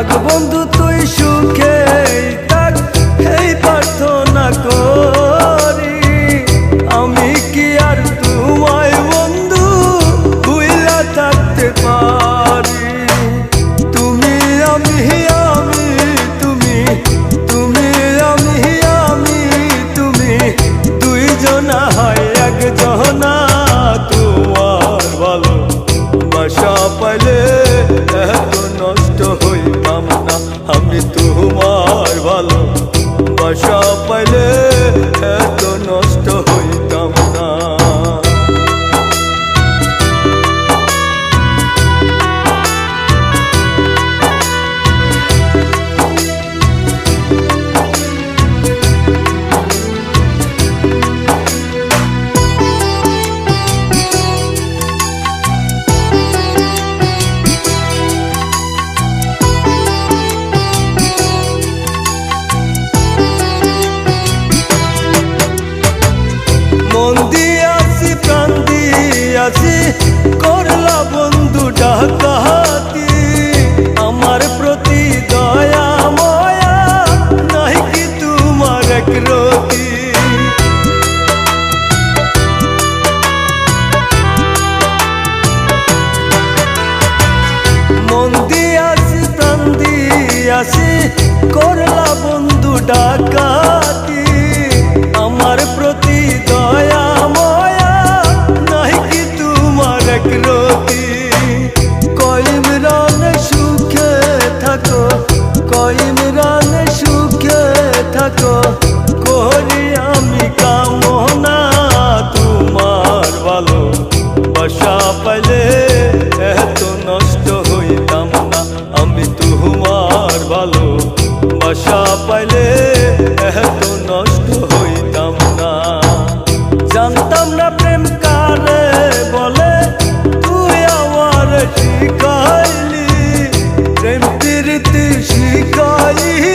থাক বন্ধু তুই সুখে থাক, এই প্রার্থনা করি। আমি কি আর তোমায় বন্ধু ভুইলা থাকতে পারি? তুমি আমি আমি তুমি, তুমি আমি আমি তুমি, দুইজনা হয় একজনা। তোমার ভালো বাসা পাইলে এত নষ্ট হইতাম না আমি, তোমার ভালো বাসা পাইলে এত নষ্ট হইতাম না। মন দিয়াছি প্রাণ দিয়াছি, করলা বন্ধু ডাকাতি। আমার প্রতি দয়া ময়া নাই কি তোমার একরতি? মন দিয়াছি প্রাণ দিয়াছি, করলা বন্ধু ডাকাতি। আমার প্রতি দয়া ময়া নাই কি তোমার একরতি? কইমরান সুখে থাকো, কইমরান সুখে থাকো, করি আমি কামনা। তোমার ভালো বাসা পাইলে এত নষ্ট হইতাম না আমি, তোমার ভালো বাসা পাইলে এত নষ্ট হইতাম না। জানতাম না প্রেম কারে বলে, তুই আমার শিখাইলি, প্রেম প্রীতি শিখাইলি।